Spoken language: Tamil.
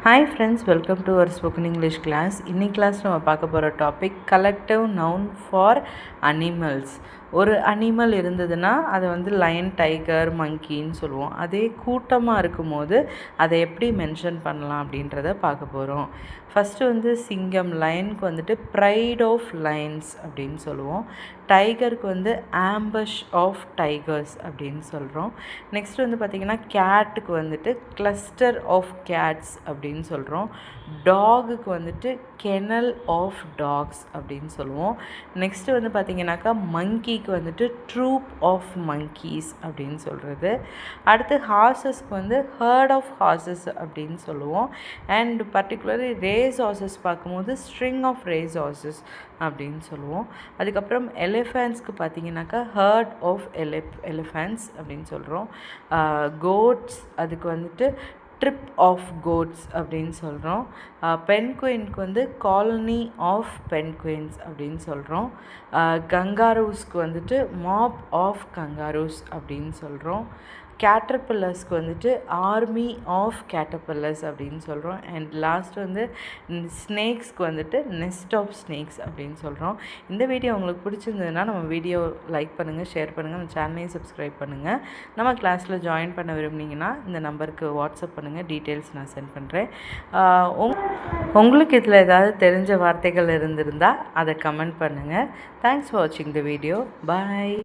Hi friends, welcome to our spoken English class. In class நம்ம பார்க்க போகிற topic collective noun for animals. ஒரு அனிமல் இருந்ததுன்னா அதை வந்து லயன், டைகர், மங்கின்னு சொல்லுவோம். அதே கூட்டமாக இருக்கும்போது அதை எப்படி மென்ஷன் பண்ணலாம் அப்படின்றத பார்க்க போகிறோம். ஃபஸ்ட்டு வந்து சிங்கம், லயனுக்கு வந்துட்டு ப்ரைட் ஆஃப் லயன்ஸ் அப்படின்னு சொல்லுவோம். டைகருக்கு வந்து ஆம்பஷ் ஆஃப் டைகர்ஸ் அப்படின்னு சொல்கிறோம். நெக்ஸ்ட் வந்து பார்த்திங்கன்னா கேட்டுக்கு வந்துட்டு கிளஸ்டர் ஆஃப் கேட்ஸ் அப்படின்னு சொல்கிறோம். டாகுக்கு வந்துட்டு கெனல் ஆஃப் டாக்ஸ் அப்படின்னு சொல்லுவோம். நெக்ஸ்ட்டு வந்து பார்த்திங்கனாக்கா மங்கிக்கு வந்துட்டு ட்ரூப் ஆஃப் மங்கீஸ் அப்படின்னு சொல்கிறது. அடுத்து ஹார்சஸ்க்கு வந்து ஹர்ட் ஆஃப் ஹார்சஸ் அப்படின்னு சொல்லுவோம். அண்ட் பர்டிகுலர்லி ரேஸ் ஹார்சஸ் பார்க்கும்போது ஸ்ட்ரிங் ஆஃப் ரேஸ் ஹார்சஸ் அப்படின்னு சொல்லுவோம். அதுக்கப்புறம் எலிஃபேண்ட்ஸ்க்கு பார்த்திங்கனாக்கா ஹர்ட் ஆஃப் எலிஃபேண்ட்ஸ் அப்படின்னு சொல்கிறோம். கோட்ஸ் அதுக்கு வந்துட்டு ட்ரிப் ஆஃப் கோட்ஸ் அப்படின்னு சொல்கிறோம். பென்குயின்க்கு வந்து காலனி ஆஃப் பென்குயின்ஸ் அப்படின்னு சொல்கிறோம். கங்காரூஸ்க்கு வந்துட்டு மாப் ஆஃப் கங்காரூஸ் அப்படின்னு சொல்கிறோம். கேட்டர்பில்லர்ஸ்க்கு வந்துட்டு ஆர்மி ஆஃப் கேட்டர்பில்லர்ஸ் அப்படின்னு சொல்கிறோம். அண்ட் லாஸ்ட் வந்து ஸ்னேக்ஸ்க்கு வந்துட்டு நெஸ்ட் ஆஃப் ஸ்னேக்ஸ் அப்படின்னு சொல்கிறோம். இந்த வீடியோ உங்களுக்கு பிடிச்சிருந்ததுன்னா நம்ம வீடியோ லைக் பண்ணுங்கள், ஷேர் பண்ணுங்கள், நம்ம சேனலையும் சப்ஸ்கிரைப் பண்ணுங்கள். நம்ம கிளாஸில் ஜாயின் பண்ண விரும்புனீங்கன்னா இந்த நம்பருக்கு வாட்ஸ்அப் பண்ணுங்கள், டீட்டெயில்ஸ் நான் சென்ட் பண்ணுறேன். உங்களுக்கு இதில் ஏதாவது தெரிஞ்ச வார்த்தைகள் இருந்திருந்தால் அதை கமெண்ட் பண்ணுங்கள். தேங்க்ஸ் ஃபார் வாட்சிங் த வீடியோ. பாய்.